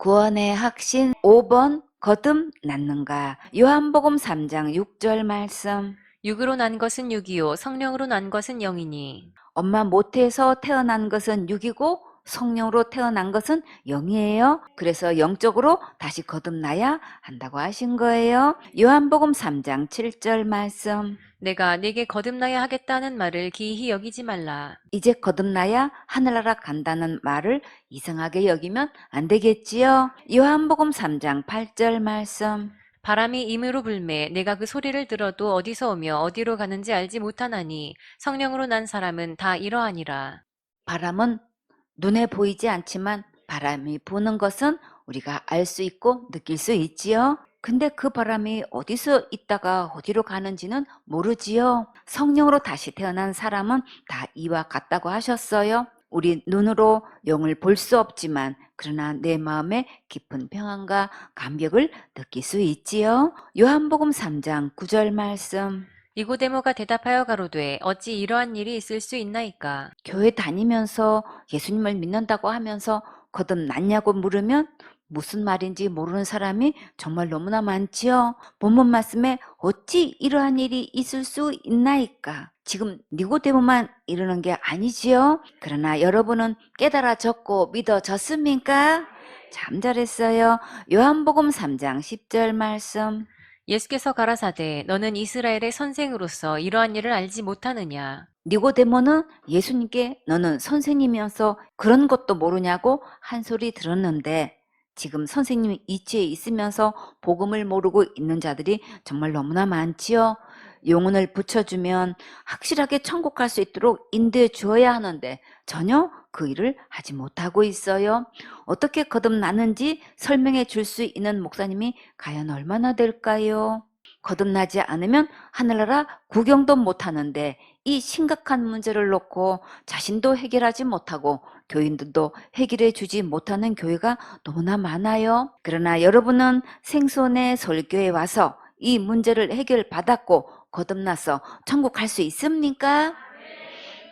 구원의 확신 5번 거듭났는가? 요한복음 3장 6절 말씀. 육으로 난 것은 육이요 성령으로 난 것은 영이니. 엄마 모태에서 태어난 것은 육이고 성령으로 태어난 것은 영이에요. 그래서 영적으로 다시 거듭나야 한다고 하신 거예요. 요한복음 3장 7절 말씀. 내가 네게 거듭나야 하겠다는 말을 기이히 여기지 말라. 이제 거듭나야 하늘나라 간다는 말을 이상하게 여기면 안 되겠지요. 요한복음 3장 8절 말씀. 바람이 임으로 불매 내가 그 소리를 들어도 어디서 오며 어디로 가는지 알지 못하나니 성령으로 난 사람은 다 이러하니라. 바람은 눈에 보이지 않지만 바람이 부는 것은 우리가 알 수 있고 느낄 수 있지요. 근데 그 바람이 어디서 있다가 어디로 가는지는 모르지요. 성령으로 다시 태어난 사람은 다 이와 같다고 하셨어요. 우리 눈으로 영을 볼 수 없지만 그러나 내 마음에 깊은 평안과 감격을 느낄 수 있지요. 요한복음 3장 9절 말씀. 니고데모가 대답하여 가로되 어찌 이러한 일이 있을 수 있나이까. 교회 다니면서 예수님을 믿는다고 하면서 거듭났냐고 물으면 무슨 말인지 모르는 사람이 정말 너무나 많지요. 본문 말씀에 어찌 이러한 일이 있을 수 있나이까? 지금 니고데모만 이러는 게 아니지요. 그러나 여러분은 깨달아졌고 믿어졌습니까? 참 잘했어요. 요한복음 3장 10절 말씀. 예수께서 가라사대 너는 이스라엘의 선생으로서 이러한 일을 알지 못하느냐. 니고데모는 예수님께 너는 선생님이어서 그런 것도 모르냐고 한 소리 들었는데 지금 선생님이 이치에 있으면서 복음을 모르고 있는 자들이 정말 너무나 많지요. 영혼을 붙여주면 확실하게 천국 갈 수 있도록 인도해 주어야 하는데 전혀 그 일을 하지 못하고 있어요. 어떻게 거듭나는지 설명해 줄 수 있는 목사님이 과연 얼마나 될까요? 거듭나지 않으면 하늘나라 구경도 못하는데 이 심각한 문제를 놓고 자신도 해결하지 못하고 교인들도 해결해 주지 못하는 교회가 너무나 많아요. 그러나 여러분은 생손의 설교에 와서 이 문제를 해결받았고 거듭나서 천국 갈 수 있습니까?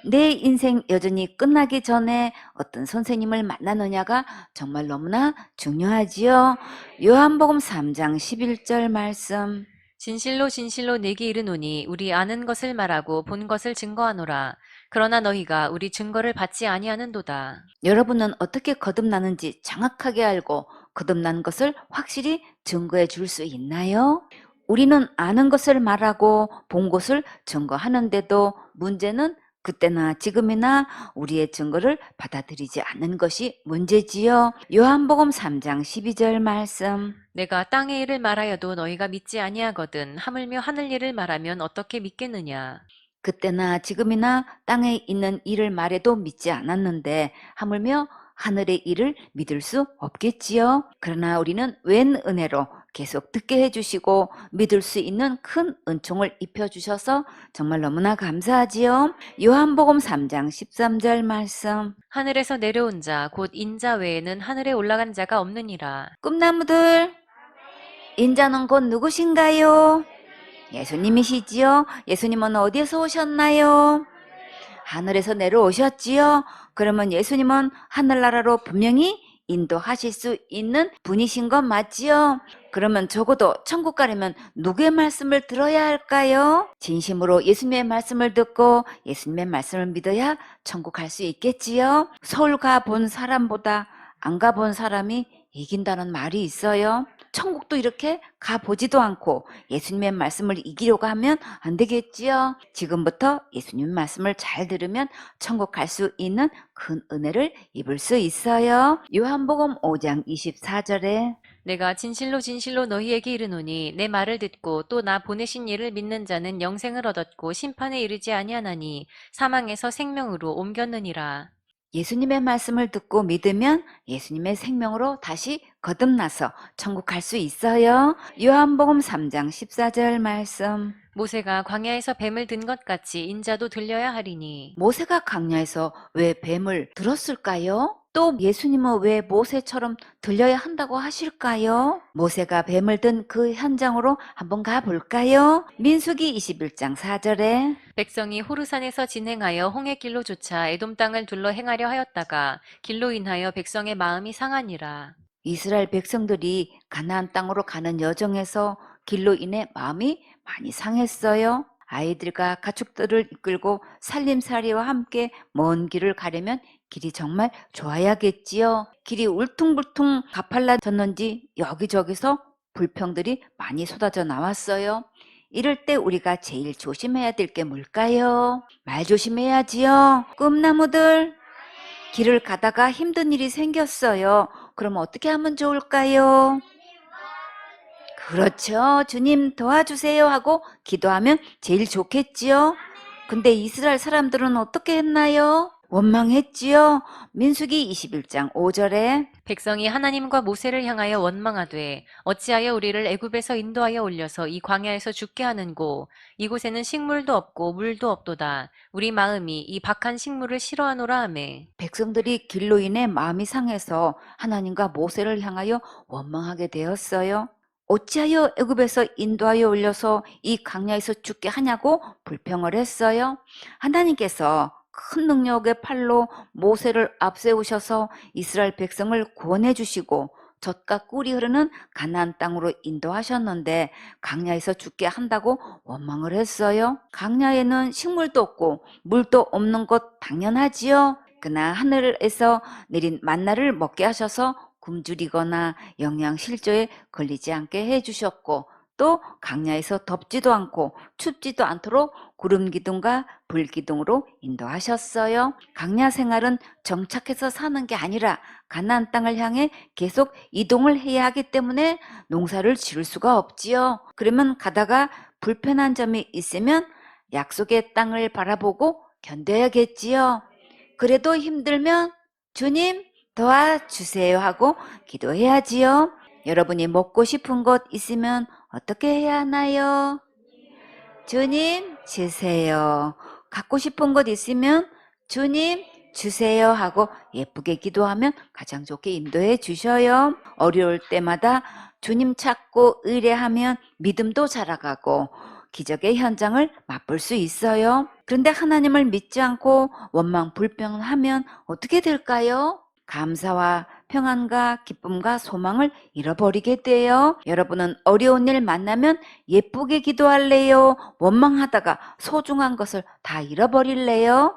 내 인생 여전히 끝나기 전에 어떤 선생님을 만나느냐가 정말 너무나 중요하지요. 요한복음 3장 11절 말씀. 진실로 진실로 내게 이르노니 우리 아는 것을 말하고 본 것을 증거하노라. 그러나 너희가 우리 증거를 받지 아니하는도다. 여러분은 어떻게 거듭나는지 정확하게 알고 거듭난 것을 확실히 증거해 줄 수 있나요? 우리는 아는 것을 말하고 본 것을 증거하는데도 문제는 그때나 지금이나 우리의 증거를 받아들이지 않는 것이 문제지요. 요한복음 3장 12절 말씀. 내가 땅의 일을 말하여도 너희가 믿지 아니하거든 하물며 하늘 일을 말하면 어떻게 믿겠느냐. 그때나 지금이나 땅에 있는 일을 말해도 믿지 않았는데 하물며 하늘의 일을 믿을 수 없겠지요. 그러나 우리는 웬 은혜로 계속 듣게 해주시고 믿을 수 있는 큰 은총을 입혀주셔서 정말 너무나 감사하지요. 요한복음 3장 13절 말씀. 하늘에서 내려온 자 곧 인자 외에는 하늘에 올라간 자가 없느니라. 꿈나무들, 인자는 곧 누구신가요? 예수님이시지요. 예수님은 어디에서 오셨나요? 하늘에서 내려오셨지요. 그러면 예수님은 하늘나라로 분명히 인도하실 수 있는 분이신 건 맞지요. 그러면 적어도 천국 가려면 누구의 말씀을 들어야 할까요? 진심으로 예수님의 말씀을 듣고 예수님의 말씀을 믿어야 천국 갈 수 있겠지요. 서울 가본 사람보다 안 가본 사람이 이긴다는 말이 있어요. 천국도 이렇게 가보지도 않고 예수님의 말씀을 이기려고 하면 안 되겠지요. 지금부터 예수님 말씀을 잘 들으면 천국 갈 수 있는 큰 은혜를 입을 수 있어요. 요한복음 5장 24절에 내가 진실로 진실로 너희에게 이르노니 내 말을 듣고 또 나 보내신 이를 믿는 자는 영생을 얻었고 심판에 이르지 아니하나니 사망에서 생명으로 옮겼느니라. 예수님의 말씀을 듣고 믿으면 예수님의 생명으로 다시 거듭나서 천국 갈 수 있어요. 요한복음 3장 14절 말씀. 모세가 광야에서 뱀을 든 것 같이 인자도 들려야 하리니. 모세가 광야에서 왜 뱀을 들었을까요? 또 예수님은 왜 모세처럼 들려야 한다고 하실까요? 모세가 뱀을 든 그 현장으로 한번 가볼까요? 민수기 21장 4절에 백성이 호르산에서 진행하여 홍해 길로 조차 에돔 땅을 둘러 행하려 하였다가 길로 인하여 백성의 마음이 상하니라. 이스라엘 백성들이 가나안 땅으로 가는 여정에서 길로 인해 마음이 많이 상했어요. 아이들과 가축들을 이끌고 살림살이와 함께 먼 길을 가려면 길이 정말 좋아야겠지요. 길이 울퉁불퉁 가팔라졌는지 여기저기서 불평들이 많이 쏟아져 나왔어요. 이럴 때 우리가 제일 조심해야 될 게 뭘까요? 말 조심해야지요. 꿈나무들, 길을 가다가 힘든 일이 생겼어요. 그럼 어떻게 하면 좋을까요? 그렇죠. 주님 도와주세요 하고 기도하면 제일 좋겠지요. 근데 이스라엘 사람들은 어떻게 했나요? 원망했지요. 민수기 21장 5절에 백성이 하나님과 모세를 향하여 원망하되 어찌하여 우리를 애굽에서 인도하여 올려서 이 광야에서 죽게 하는고 이곳에는 식물도 없고 물도 없도다. 우리 마음이 이 박한 식물을 싫어하노라 하매. 백성들이 길로 인해 마음이 상해서 하나님과 모세를 향하여 원망하게 되었어요. 어찌하여 애굽에서 인도하여 올려서 이 광야에서 죽게 하냐고 불평을 했어요. 하나님께서 큰 능력의 팔로 모세를 앞세우셔서 이스라엘 백성을 구원해 주시고 젖과 꿀이 흐르는 가나안 땅으로 인도하셨는데 광야에서 죽게 한다고 원망을 했어요. 광야에는 식물도 없고 물도 없는 것 당연하지요. 그러나 하늘에서 내린 만나를 먹게 하셔서 굶주리거나 영양 실조에 걸리지 않게 해주셨고 또 광야에서 덥지도 않고 춥지도 않도록 구름 기둥과 불 기둥으로 인도하셨어요. 광야 생활은 정착해서 사는 게 아니라 가나안 땅을 향해 계속 이동을 해야 하기 때문에 농사를 지을 수가 없지요. 그러면 가다가 불편한 점이 있으면 약속의 땅을 바라보고 견뎌야겠지요. 그래도 힘들면 주님 도와주세요 하고 기도해야지요. 여러분이 먹고 싶은 것 있으면 어떻게 해야 하나요? 주님 주세요. 갖고 싶은 것 있으면 주님 주세요 하고 예쁘게 기도하면 가장 좋게 인도해 주셔요. 어려울 때마다 주님 찾고 의뢰하면 믿음도 자라가고 기적의 현장을 맛볼 수 있어요. 그런데 하나님을 믿지 않고 원망 불평하면 어떻게 될까요? 감사와 평안과 기쁨과 소망을 잃어버리게 돼요. 여러분은 어려운 일 만나면 예쁘게 기도할래요? 원망하다가 소중한 것을 다 잃어버릴래요?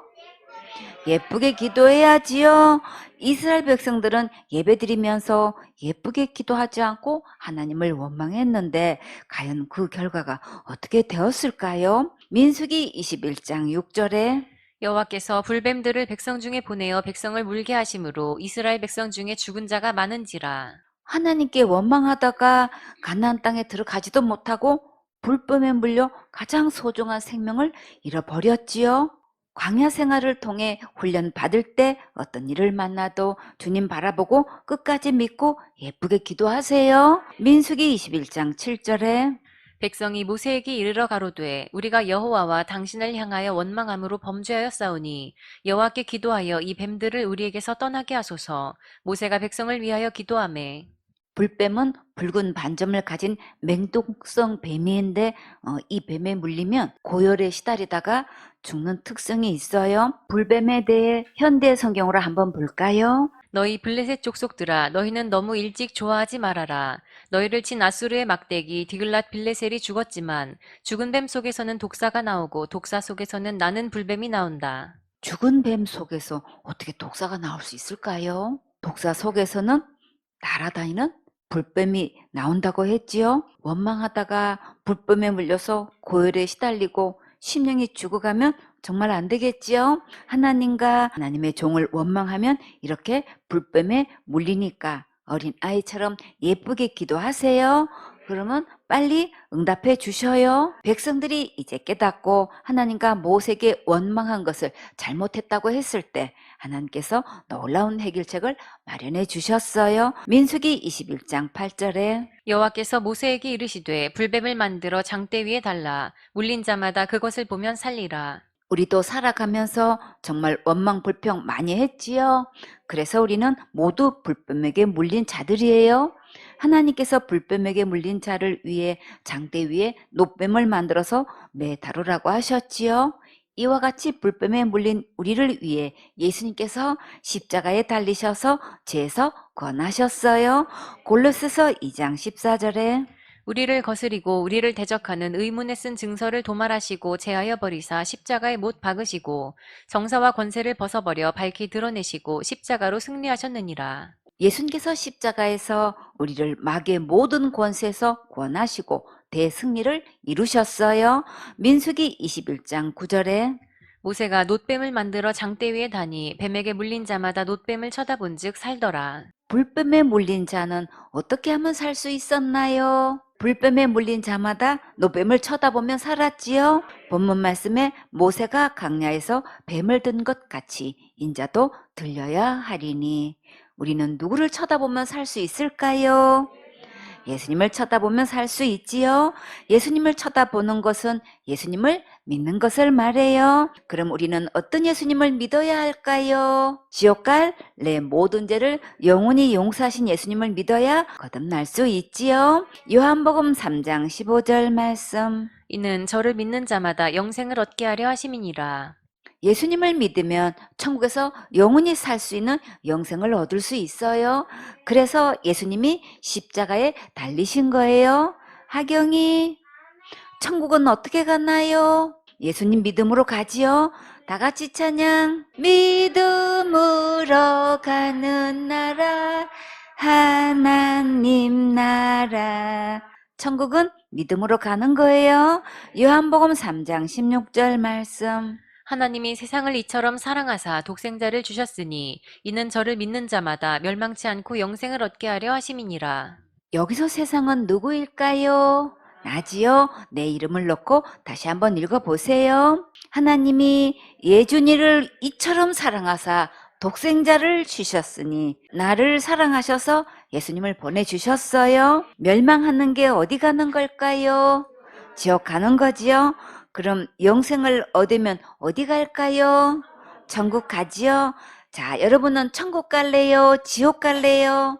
예쁘게 기도해야지요. 이스라엘 백성들은 예배드리면서 예쁘게 기도하지 않고 하나님을 원망했는데 과연 그 결과가 어떻게 되었을까요? 민수기 21장 6절에 여호와께서 불뱀들을 백성 중에 보내어 백성을 물게 하심으로 이스라엘 백성 중에 죽은 자가 많은지라. 하나님께 원망하다가 가나안 땅에 들어가지도 못하고 불뱀에 물려 가장 소중한 생명을 잃어버렸지요. 광야 생활을 통해 훈련 받을 때 어떤 일을 만나도 주님 바라보고 끝까지 믿고 예쁘게 기도하세요. 민수기 21장 7절에 백성이 모세에게 이르러 가로되 우리가 여호와와 당신을 향하여 원망함으로 범죄하였사오니 여호와께 기도하여 이 뱀들을 우리에게서 떠나게 하소서. 모세가 백성을 위하여 기도하매. 불뱀은 붉은 반점을 가진 맹독성 뱀인데 이 뱀에 물리면 고열에 시달리다가 죽는 특성이 있어요. 불뱀에 대해 현대 성경으로 한번 볼까요? 너희 블레셋 족속들아 너희는 너무 일찍 좋아하지 말아라. 너희를 친 아수르의 막대기 디글랏 빌레셀이 죽었지만 죽은 뱀 속에서는 독사가 나오고 독사 속에서는 나는 불뱀이 나온다. 죽은 뱀 속에서 어떻게 독사가 나올 수 있을까요? 독사 속에서는 날아다니는 불뱀이 나온다고 했지요. 원망하다가 불뱀에 물려서 고열에 시달리고 심령이 죽어가면 정말 안 되겠지요. 하나님과 하나님의 종을 원망하면 이렇게 불뱀에 물리니까 어린 아이처럼 예쁘게 기도하세요. 그러면 빨리 응답해 주셔요. 백성들이 이제 깨닫고 하나님과 모세에게 원망한 것을 잘못했다고 했을 때 하나님께서 놀라운 해결책을 마련해 주셨어요. 민수기 21장 8절에 여호와께서 모세에게 이르시되 불뱀을 만들어 장대 위에 달라 물린 자마다 그것을 보면 살리라. 우리도 살아가면서 정말 원망 불평 많이 했지요. 그래서 우리는 모두 불뱀에게 물린 자들이에요. 하나님께서 불뱀에게 물린 자를 위해 장대 위에 노뱀을 만들어서 매다루라고 하셨지요. 이와 같이 불뱀에 물린 우리를 위해 예수님께서 십자가에 달리셔서 죄에서 권하셨어요. 골로새서 2장 14절에 우리를 거스리고 우리를 대적하는 의문에 쓴 증서를 도말하시고 제하여 버리사 십자가에 못 박으시고 정사와 권세를 벗어버려 밝히 드러내시고 십자가로 승리하셨느니라. 예수님께서 십자가에서 우리를 마귀의 모든 권세에서 권하시고 대승리를 이루셨어요. 민수기 21장 9절에 모세가 놋뱀을 만들어 장대 위에 다니 뱀에게 물린 자마다 놋뱀을 쳐다본즉 살더라. 불뱀에 물린 자는 어떻게 하면 살 수 있었나요? 불뱀에 물린 자마다 노뱀을 쳐다보며 살았지요. 본문 말씀에 모세가 강야에서 뱀을 든 것 같이 인자도 들려야 하리니 우리는 누구를 쳐다보며 살 수 있을까요? 예수님을 쳐다보며 살 수 있지요. 예수님을 쳐다보는 것은 예수님을 믿는 것을 말해요. 그럼 우리는 어떤 예수님을 믿어야 할까요? 지옥 갈 내 모든 죄를 영원히 용서하신 예수님을 믿어야 거듭날 수 있지요. 요한복음 3장 15절 말씀. 이는 저를 믿는 자마다 영생을 얻게 하려 하심이니라. 예수님을 믿으면 천국에서 영원히 살 수 있는 영생을 얻을 수 있어요. 그래서 예수님이 십자가에 달리신 거예요. 하경이, 천국은 어떻게 가나요? 예수님 믿음으로 가지요. 다 같이 찬양. 믿음으로 가는 나라, 하나님 나라. 천국은 믿음으로 가는 거예요. 요한복음 3장 16절 말씀. 하나님이 세상을 이처럼 사랑하사 독생자를 주셨으니 이는 저를 믿는 자마다 멸망치 않고 영생을 얻게 하려 하심이니라. 여기서 세상은 누구일까요? 나지요. 내 이름을 넣고 다시 한번 읽어보세요. 하나님이 예준이를 이처럼 사랑하사 독생자를 주셨으니 나를 사랑하셔서 예수님을 보내주셨어요. 멸망하는 게 어디 가는 걸까요? 지옥 가는 거지요. 그럼 영생을 얻으면 어디 갈까요? 천국 가지요. 자, 여러분은 천국 갈래요? 지옥 갈래요?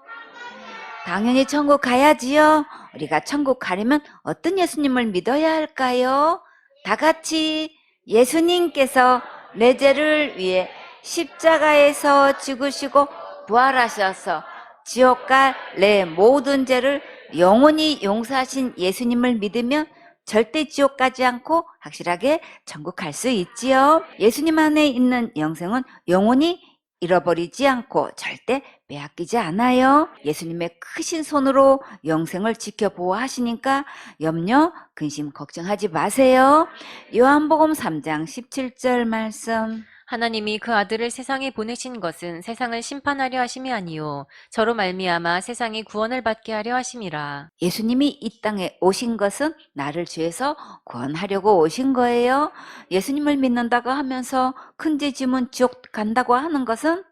당연히 천국 가야지요. 우리가 천국 가려면 어떤 예수님을 믿어야 할까요? 다 같이 예수님께서 내 죄를 위해 십자가에서 죽으시고 부활하셔서 지옥 갈 내 모든 죄를 영원히 용서하신 예수님을 믿으면 절대 지옥 가지 않고 확실하게 천국 갈 수 있지요. 예수님 안에 있는 영생은 영원히 잃어버리지 않고 절대 빼앗기지 않아요. 예수님의 크신 손으로 영생을 지켜보호하시니까 염려, 근심, 걱정하지 마세요. 요한복음 3장 17절 말씀. 하나님이 그 아들을 세상에 보내신 것은 세상을 심판하려 하심이 아니요 저로 말미암아 세상이 구원을 받게 하려 하심이라. 예수님이 이 땅에 오신 것은 나를 죄에서 구원하려고 오신 거예요. 예수님을 믿는다고 하면서 큰 죄 지면 지옥 간다고 하는 것은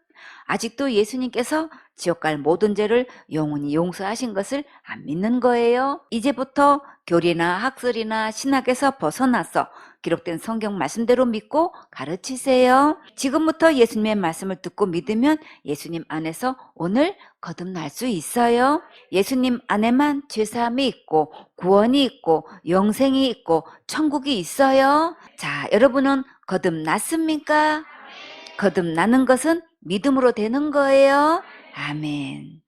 아직도 예수님께서 지옥 갈 모든 죄를 영원히 용서하신 것을 안 믿는 거예요. 이제부터 교리나 학설이나 신학에서 벗어나서 기록된 성경 말씀대로 믿고 가르치세요. 지금부터 예수님의 말씀을 듣고 믿으면 예수님 안에서 오늘 거듭날 수 있어요. 예수님 안에만 죄사함이 있고 구원이 있고 영생이 있고 천국이 있어요. 자, 여러분은 거듭났습니까? 거듭나는 것은 믿음으로 되는 거예요. 아멘.